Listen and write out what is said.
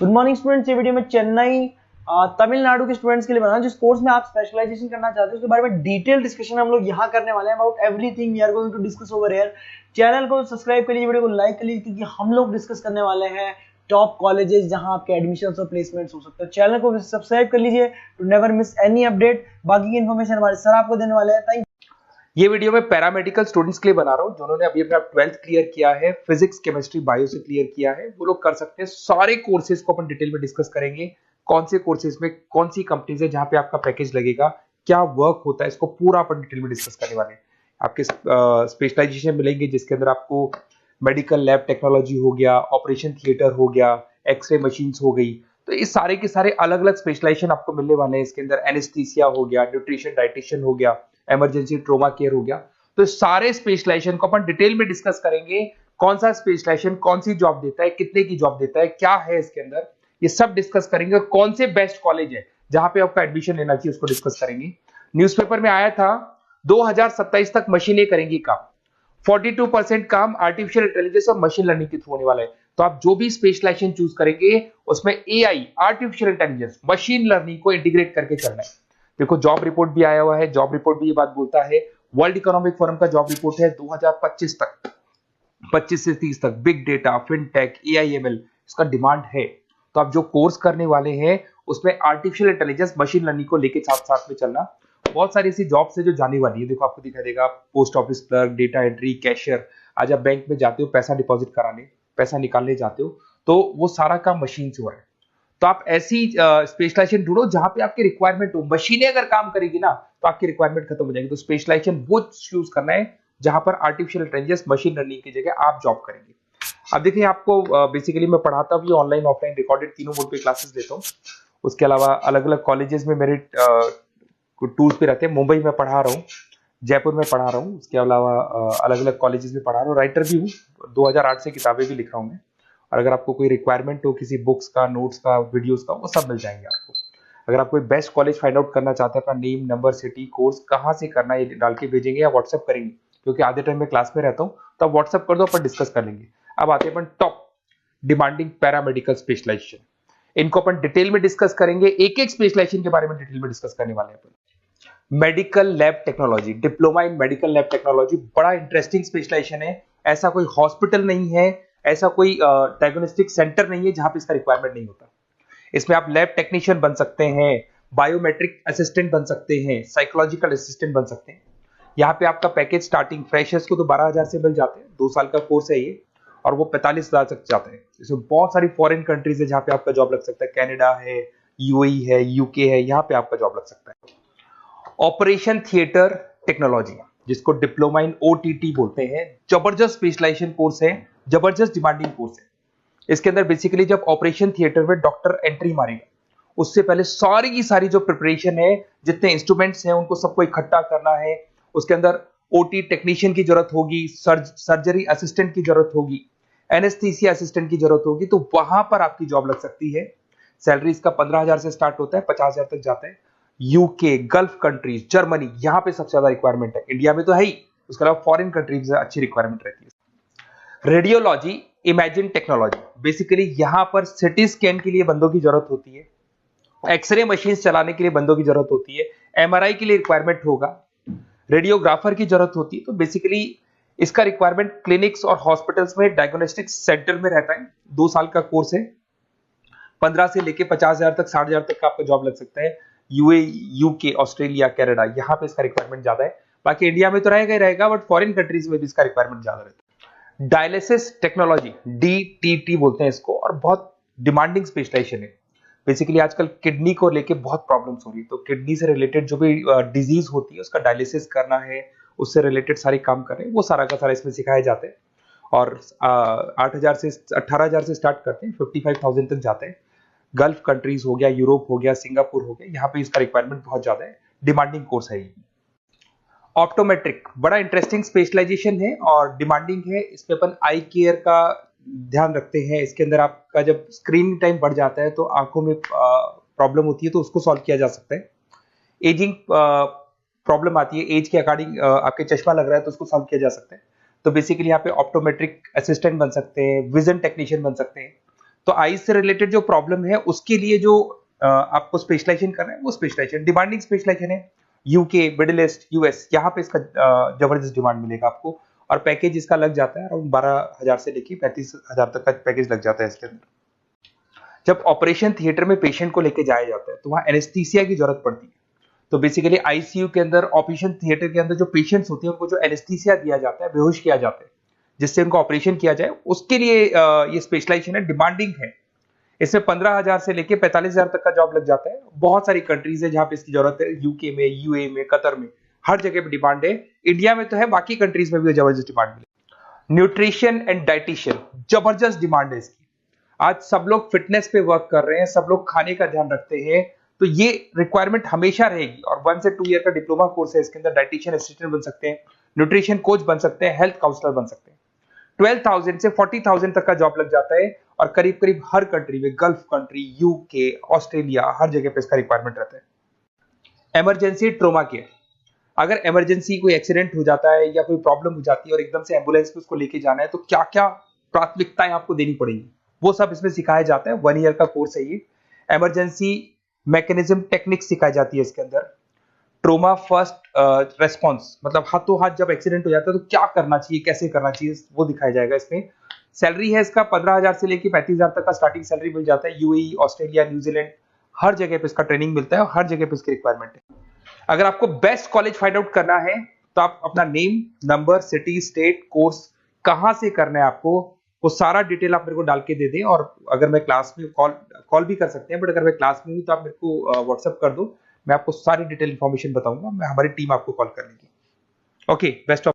Good morning students. ये video में चेन्नई तमिलनाडु के स्टूडेंट्स के लिए बना, जिस कोर्स में आप स्पेशलाइजेशन करना चाहते हो उसके बारे में डिटेल डिस्कशन हम लोग यहाँ करने वाले हैं। About everything we are going to discuss over here. Channel को सब्सक्राइब कर लीजिए, वीडियो को लाइक कर लीजिए, क्योंकि हम लोग डिस्कस करने वाले हैं टॉप कॉलेजेस जहां आपके एडमिशंस और प्लेसमेंट्स हो सकते हैं। चैनल को सब्सक्राइब कर लीजिए to never miss any update. बाकी की इन्फॉर्मेशन हमारे सर आपको देने वाले हैं। थैंक ये वीडियो मैं पैरामेडिकल स्टूडेंट्स के लिए बना रहा हूँ जिन्होंने अभी अपना 12th क्लियर किया है, फिजिक्स केमिस्ट्री बायो से क्लियर किया है, वो लोग कर सकते हैं। सारे कोर्सेज को अपन डिटेल में डिस्कस करेंगे। कौन से कोर्सेज में कौन सी कंपनीज है जहां पे आपका पैकेज लगेगा, क्या वर्क होता है, इसको पूरा अपन डिटेल में डिस्कस करने वाले हैं। आपके स्पेशलाइजेशन मिलेंगे जिसके अंदर आपको मेडिकल लैब टेक्नोलॉजी हो गया, ऑपरेशन थिएटर हो गया, एक्सरे मशीन्स हो गई। तो ये सारे के सारे अलग अलग स्पेशलाइजेशन आपको मिलने वाले हैं। इसके अंदर एनेस्थीसिया हो गया, न्यूट्रिशन डाइटिशियन हो गया, इमरजेंसी ट्रोमा केयर हो गया। तो सारे स्पेशलाइजेशन को अपन डिटेल में डिस्कस करेंगे। कौन सा स्पेशलाइजेशन कौन सी जॉब देता है, कितने की जॉब देता है, क्या है इसके अंदर, ये सब डिस्कस करेंगे। और कौन से बेस्ट कॉलेज है जहां पे आपका एडमिशन लेना चाहिए उसको डिस्कस करेंगे। न्यूज़पेपर में आया था 2027 तक मशीनें करेंगी काम। 42% काम आर्टिफिशियल इंटेलिजेंस और मशीन लर्निंग के थ्रू होने वाला है। तो आप जो भी स्पेशलाइजेशन चूज करेंगे उसमें AI, artificial intelligence, machine learning को इंटीग्रेट करके चलना है। देखो जॉब रिपोर्ट भी आया हुआ है। जॉब रिपोर्ट भी ये बात बोलता है, वर्ल्ड इकोनॉमिक फोरम का जॉब रिपोर्ट है 2025 तक, 25 से 30 तक बिग डेटा, फिनटेक, एआईएमएल इसका डिमांड है। तो आप जो कोर्स करने वाले हैं उसमें आर्टिफिशियल इंटेलिजेंस, मशीन लर्निंग को लेके साथ साथ में चलना। बहुत सारी ऐसी जॉब्स है जो जाने वाली है। देखो आपको दिखाई देगा post office clerk, data entry, cashier. आज आप बैंक में जाते हो पैसा डिपॉजिट कराने, पैसा निकालने जाते हो, तो वो सारा काम मशीन से हो रहा है। तो आप ऐसी स्पेशलाइजेशन ढूंढो जहां पे आपकी रिक्वायरमेंट हो। मशीनें अगर काम करेगी ना तो आपकी रिक्वायरमेंट खत्म हो जाएगी। तो स्पेशलाइजेशन वो चूज करना है जहां पर आर्टिफिशियल इंटेलिजेंस, मशीन लर्निंग की जगह आप जॉब करेंगे। अब देखिए आपको बेसिकली मैं पढ़ाता भी ऑनलाइन ऑफलाइन रिकॉर्डेड तीनों मोड पे क्लासेस देता हूँ। उसके अलावा अलग अलग कॉलेजेस में मेरे टूर्स पे रहते हैं। मुंबई में पढ़ा रहा हूँ, जयपुर में पढ़ा रहा हूँ, उसके अलावा अलग अलग कॉलेजेस में पढ़ा रहा हूँ। राइटर भी हूँ, 2008 से किताबें भी लिख रहा हूँ मैं। और अगर आपको कोई रिक्वायरमेंट हो किसी बुक्स का, नोट्स का, वीडियोस का, वो सब मिल जाएंगे आपको। अगर आप कोई बेस्ट कॉलेज फाइंड आउट करना चाहते हैं, अपना नेम, नंबर, सिटी, कोर्स कहाँ से करना है ये डाल के भेजेंगे या व्हाट्सएप करेंगे, क्योंकि आधे टाइम में क्लास में रहता हूँ, तो आप व्हाट्सएप कर दो, अपन डिस्कस कर लेंगे। अब आते हैं अपन टॉप डिमांडिंग पैरामेडिकल स्पेशलाइजेशन। इनको अपन डिटेल में डिस्कस करेंगे। एक एक स्पेशलाइजेशन के बारे में डिटेल में डिस्कस करने वाले हैं अपन। Medical lab technology, diploma in medical lab technology बड़ा इंटरेस्टिंग स्पेशलाइजेशन है। ऐसा कोई हॉस्पिटल नहीं है, ऐसा कोई डायग्नोस्टिक सेंटर नहीं है जहां पे इसका रिक्वायरमेंट नहीं होता। इसमें आप लैब टेक्नीशियन बन सकते हैं, बायोमेट्रिक असिस्टेंट बन सकते हैं, साइकोलॉजिकल असिस्टेंट बन सकते हैं। यहाँ पे आपका पैकेज स्टार्टिंग फ्रेशर्स को तो 12,000 से मिल जाते हैं। 2 साल का कोर्स है ये, और वो 45,000 तक जाता है। इसमें बहुत सारी फॉरेन कंट्रीज है जहां पे आपका जॉब लग सकता है। कनाडा है, यूएई है, यूके है, यहाँ पे आपका जॉब लग सकता है। ऑपरेशन थिएटर टेक्नोलॉजी, जिसको डिप्लोमा इन ओटीटी बोलते हैं, जबरदस्त स्पेशलाइजेशन कोर्स है, जबरदस्त डिमांडिंग कोर्स है। इसके अंदर बेसिकली जब ऑपरेशन थिएटर में डॉक्टर एंट्री मारेगा उससे पहले सारी की सारी जो प्रिपरेशन है, जितने इंस्ट्रूमेंट्स हैं उनको सबको इकट्ठा करना है। उसके अंदर ओटी टेक्नीशियन की जरूरत होगी, सर्जरी असिस्टेंट की जरूरत होगी, एनेस्थीसिया असिस्टेंट की जरूरत होगी। तो वहां पर आपकी जॉब लग सकती है। सैलरी इसका 15,000 से स्टार्ट होता है, 50,000 तक जाता है। यूके, गल्फ कंट्रीज, जर्मनी, यहां पे सबसे ज्यादा रिक्वायरमेंट है। इंडिया में तो है ही, उसके अलावा फॉरेन कंट्रीज में अच्छी रिक्वायरमेंट रहती है। रेडियोलॉजी इमेजिन टेक्नोलॉजी, बेसिकली यहां पर सिटी स्कैन के लिए बंदों की जरूरत होती है, एक्सरे मशीन चलाने के लिए बंदों की जरूरत होती है, एमआरआई के लिए रिक्वायरमेंट होगा, रेडियोग्राफर की जरूरत होती है। तो बेसिकली इसका रिक्वायरमेंट क्लिनिक्स और हॉस्पिटल्स में, डायग्नोस्टिक सेंटर में रहता है। 2 साल का कोर्स है। 15 से लेके 50,000 तक, 60,000 तक का आपका जॉब लग सकता है। यूए, यूके, ऑस्ट्रेलिया, कनाडा, यहाँ पे इसका रिक्वायरमेंट ज्यादा है। बाकी इंडिया में तो रहेगा ही रहेगा, बट फॉरेन कंट्रीज में भी इसका रिक्वायरमेंट ज्यादा रहता है। डायलिसिस टेक्नोलॉजी, डीटीटी बोलते हैं इसको, और बहुत डिमांडिंग स्पेशलाइजेशन है। बेसिकली आजकल किडनी को लेके बहुत प्रॉब्लम्स हो रही है। तो किडनी से रिलेटेड जो भी डिजीज होती है उसका डायलिसिस करना है, उससे रिलेटेड सारे काम कर रहे हैं, वो सारा का सारा इसमें सिखाए जाते हैं। और 8,000 से 18,000 से स्टार्ट करते हैं, 55,000 तक जाते हैं। गल्फ कंट्रीज हो गया, यूरोप हो गया, सिंगापुर हो गया, यहाँ पे इसका रिक्वायरमेंट बहुत ज्यादा है। डिमांडिंग कोर्स है ये। ऑप्टोमेट्रिक बड़ा इंटरेस्टिंग स्पेशलाइजेशन है और डिमांडिंग है। इसमें अपन आई केयर का ध्यान रखते हैं। इसके अंदर आपका जब स्क्रीन टाइम बढ़ जाता है तो आंखों में प्रॉब्लम होती है, तो उसको सॉल्व किया जा सकता है। एजिंग प्रॉब्लम आती है, एज के अकॉर्डिंग आपके चश्मा लग रहा है तो उसको सॉल्व किया जा सकता है। तो बेसिकली यहाँ पे ऑप्टोमेट्रिक असिस्टेंट बन सकते हैं, विजन टेक्नीशियन बन सकते हैं। तो आईज से रिलेटेड जो प्रॉब्लम है उसके लिए जो आपको स्पेशलाइजेशन करना है वो स्पेशलाइजेशन, डिमांडिंग स्पेशलाइजेशन है। यूके, मिडिल ईस्ट, यूएस, यहाँ पे इसका जबरदस्त डिमांड मिलेगा आपको, और पैकेज इसका लग जाता है अराउंड 12,000 से लेके 35,000 तक का पैकेज लग जाता है इसके अंदर। जब ऑपरेशन थिएटर में पेशेंट को लेके जाया जाता है तो वहाँ एनेस्थीसिया की जरूरत पड़ती है। तो बेसिकली आईसीयू के अंदर, ऑपरेशन थिएटर के अंदर जो पेशेंट्स होते हैं उनको जो एनेस्थीसिया दिया जाता है, बेहोश किया जाता है जिससे उनको ऑपरेशन किया जाए, उसके लिए ये स्पेशलाइजेशन है, डिमांडिंग है। इसमें 15,000 से लेके 45,000 तक का जॉब लग जाता है। बहुत सारी कंट्रीज है जहां पे इसकी जरूरत है, यूके में, यूए में, कतर में, हर जगह पे डिमांड है। इंडिया में तो है, बाकी कंट्रीज में भी जबरदस्त डिमांड मिले। न्यूट्रिशन एंड डाइटिशियन, जबरदस्त डिमांड है इसकी। आज सब लोग फिटनेस पे वर्क कर रहे हैं, सब लोग खाने का ध्यान रखते हैं, तो ये रिक्वायरमेंट हमेशा रहेगी। और 1 से 2 ईयर का डिप्लोमा कोर्स है इसके अंदर। डाइटिशियन असिस्टेंट बन सकते हैं, न्यूट्रिशन कोच बन सकते हैं, हेल्थ काउंसलर बन सकते हैं। 12,000 से 40,000 तक का जॉब लग जाता है, और करीब करीब हर कंट्री में, गल्फ कंट्री, यूके, ऑस्ट्रेलिया, हर जगह पे इसका रिक्वायरमेंट रहता है। इमरजेंसी ट्रोमा केयर, अगर इमरजेंसी कोई एक्सीडेंट हो जाता है या कोई प्रॉब्लम हो जाती है और एकदम से एम्बुलेंस में उसको लेके जाना है, तो क्या क्या प्राथमिकताएं आपको देनी पड़ेगी, वो सब इसमें सिखाया जाता है। 1 ईयर का कोर्स है ये। इमरजेंसी मैकेनिज्म टेक्निक्स सिखाई जाती है इसके अंदर। ट्रोमा फर्स्ट रेस्पॉन्स, मतलब हाथों हाथ जब एक्सीडेंट हो जाता है तो क्या करना चाहिए, कैसे करना चाहिए, वो दिखाया जाएगा इसमें। सैलरी है इसका 15,000 से लेके 35,000 तक का स्टार्टिंग सैलरी मिल जाता है। यूएई, ऑस्ट्रेलिया, न्यूजीलैंड, हर जगह पे इसका ट्रेनिंग मिलता है और हर जगह पे इसकी रिक्वायरमेंट है। अगर आपको बेस्ट कॉलेज फाइंड आउट करना है तो आप अपना name, number, city, state, course कहां से करना है आपको, वो सारा डिटेल आप मेरे को डाल के दे दें। और अगर मैं क्लास में कॉल भी कर सकते हैं, बट अगर मैं क्लास में हूँ तो आप मेरे को व्हाट्सएप कर दो, मैं आपको सारी डिटेल इंफॉर्मेशन बताऊंगा, मैं हमारी टीम आपको कॉल कर लेगी। Okay, best of